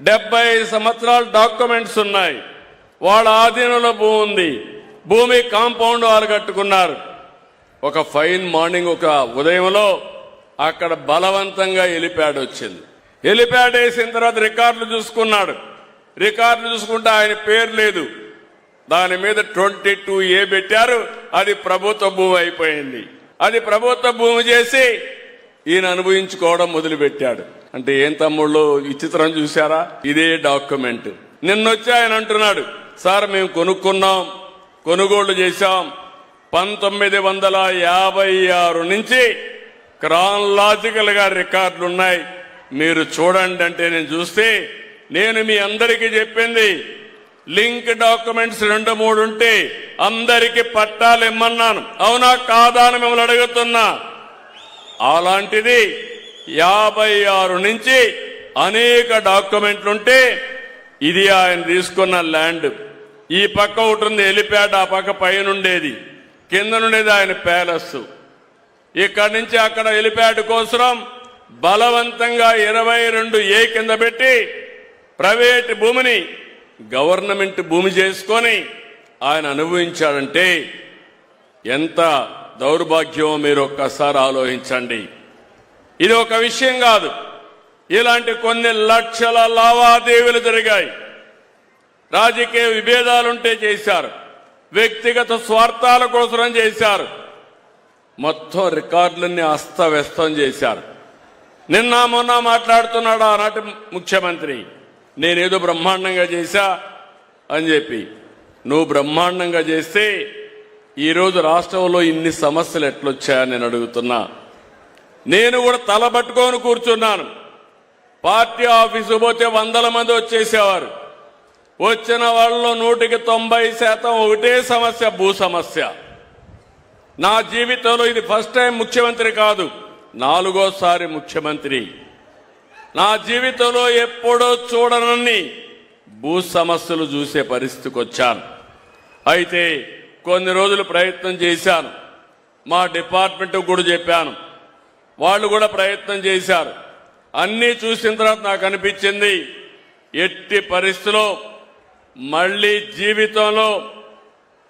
75 సంవత్సరాల డాక్యుమెంట్స్ ఉన్నాయి. వాళ్ళ ఆధీనంలో భూమి ఉంది. భూమి కాంపౌండ్ వాళ్ళు కట్టుకున్నారు. ఒక ఫైన్ మార్నింగ్ ఒక ఉదయంలో అక్కడ బలవంతంగా హెలిప్యాడ్ వచ్చింది. హెలిప్యాడ్ వేసిన తర్వాత రికార్డులు చూసుకున్నాడు. రికార్డులు చూసుకుంటే ఆయన పేరు లేదు. దాని మీద 22A పెట్టారు. అది ప్రభుత్వ భూమి అయిపోయింది. అది ప్రభుత్వ భూమి చేసి ఈయన అనుభవించుకోవడం మొదలుపెట్టాడు. అంటే ఏం తమ్ముళ్ళు విచిత్రం చూశారా? ఇదే డాక్యుమెంట్. నిన్నొచ్చి ఆయన అంటున్నాడు, సార్ మేము కొనుక్కున్నాం, కొనుగోళ్లు చేశాం. 1956 నుంచి క్రానలాజికల్ గా రికార్డులు ఉన్నాయి, మీరు చూడండి అంటే నేను చూస్తే నేను మీ అందరికీ చెప్పింది లింక్ డాక్యుమెంట్స్ 2-3 ఉంటే అందరికీ పట్టాలు ఇమ్మన్నాను. అవునా కాదా అని మిమ్మల్ని అడుగుతున్నా. అలాంటిది 56 నుంచి అనేక డాక్యుమెంట్లుంటే ఇది ఆయన తీసుకున్న ల్యాండ్. ఈ పక్క ఒకటి ఉంది హెలిప్యాడ్, ఆ పక్క పైన ఉండేది, కింద నుండేది ఆయన ప్యాలెస్. ఇక్కడి నుంచి అక్కడ హెలిప్యాడ్ కోసం బలవంతంగా 22A కింద పెట్టి ప్రైవేట్ భూమిని గవర్నమెంట్ భూమి చేసుకొని ఆయన అనుభవించాడంటే ఎంత దౌర్భాగ్యమో మీరు ఒక్కసారి ఆలోచించండి. ఇది ఒక విషయం కాదు, ఇలాంటి కొన్ని లక్షల లావాదేవీలు జరిగాయి. రాజకీయ విభేదాలుంటే చేశారు, వ్యక్తిగత స్వార్థాల కోసం చేశారు. మొత్తం రికార్డులన్నీ అస్తవ్యస్తం చేశారు. నిన్న మొన్న మాట్లాడుతున్నాడు ఆనాటి ముఖ్యమంత్రి, నేనేదో బ్రహ్మాండంగా చేశా అని చెప్పి. నువ్వు బ్రహ్మాండంగా చేస్తే ఈరోజు రాష్ట్రంలో ఇన్ని సమస్యలు ఎట్లొచ్చాయని నేను అడుగుతున్నా. నేను కూడా తలబట్టుకొని కూర్చున్నాను. పార్టీ ఆఫీసు పోతే 100 మంది వచ్చేసేవారు. వచ్చిన వాళ్ళలో 100% ఒకటే సమస్య, భూ సమస్య. నా జీవితంలో ఇది ఫస్ట్ టైం ముఖ్యమంత్రి కాదు, 4వ ముఖ్యమంత్రి. నా జీవితంలో ఎప్పుడో చూడనన్ని భూ సమస్యలు చూసే పరిస్థితికి వచ్చాను. అయితే కొన్ని రోజులు ప్రయత్నం చేశాను, మా డిపార్ట్మెంట్ కూడా చెప్పాను, వాళ్ళు కూడా ప్రయత్నం చేశారు. అన్నీ చూసిన తర్వాత నాకు అనిపించింది, ఎట్టి పరిస్థితిలో మళ్ళీ జీవితంలో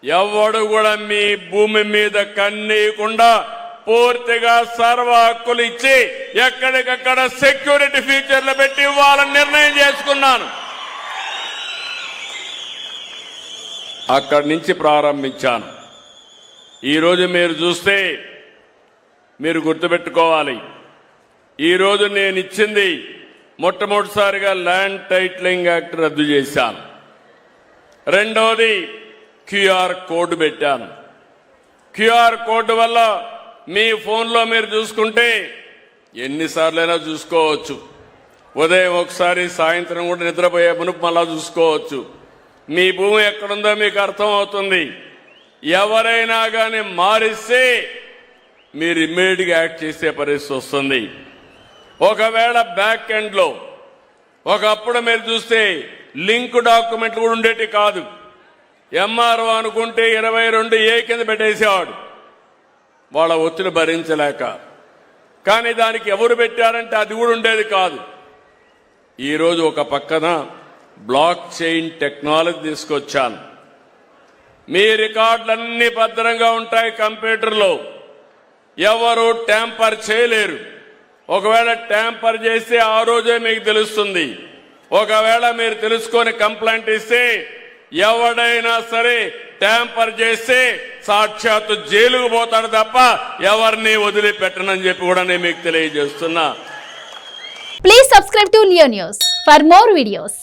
ఎవడు కూడా మీ భూమి మీద కన్నీయకుండా పూర్తిగా సర్వ హక్కులు ఇచ్చి ఎక్కడికక్కడ సెక్యూరిటీ ఫీచర్లు పెట్టి ఇవ్వాలని నిర్ణయం చేసుకున్నాను. అక్కడి నుంచి ప్రారంభించాను. ఈరోజు మీరు చూస్తే మీరు గుర్తుపెట్టుకోవాలి, ఈరోజు నేను ఇచ్చింది మొట్టమొదటిసారిగా ల్యాండ్ టైటిలింగ్ యాక్ట్ రద్దు చేశాను. రెండవది QR కోడ్ పెట్టాను. QR కోడ్ వల్ల మీ ఫోన్లో మీరు చూసుకుంటే ఎన్నిసార్లైనా చూసుకోవచ్చు. ఉదయం ఒకసారి, సాయంత్రం కూడా నిద్రపోయే మునుపు మళ్ళా చూసుకోవచ్చు. మీ భూమి ఎక్కడుందో మీకు అర్థం అవుతుంది. ఎవరైనా కానీ మారిస్తే మీరు ఇమ్మీడియట్గా యాక్ట్ చేసే పరిస్థితి వస్తుంది. ఒకవేళ బ్యాక్ ఎండ్లో ఒకప్పుడు మీరు చూస్తే లింక్ డాక్యుమెంట్లు కూడా ఉండేటి కాదు. MRO అనుకుంటే 22A కింద పెట్టేసేవాడు, వాళ్ళ ఒత్తిడి భరించలేక. కానీ దానికి ఎవరు పెట్టారంటే అది కూడా ఉండేది కాదు. ఈరోజు ఒక పక్కన బ్లాక్ చైన్ టెక్నాలజీ తీసుకొచ్చాను. మీ రికార్డులన్నీ భద్రంగా ఉంటాయి కంప్యూటర్లో, ఎవరు ట్యాంపర్ చేయలేరు. ఒకవేళ ట్యాంపర్ చేస్తే ఆ రోజే మీకు తెలుస్తుంది. ఒకవేళ మీరు తెలుసుకొని కంప్లైంట్ ఇస్తే ఎవడైనా సరే ట్యాంపర్ చేస్తే సాక్షాత్తు జైలుకు పోతాడు తప్ప ఎవరిని వదిలిపెట్టనని చెప్పి కూడా నేను మీకు తెలియజేస్తున్నా. Please subscribe to Leo news for more videos.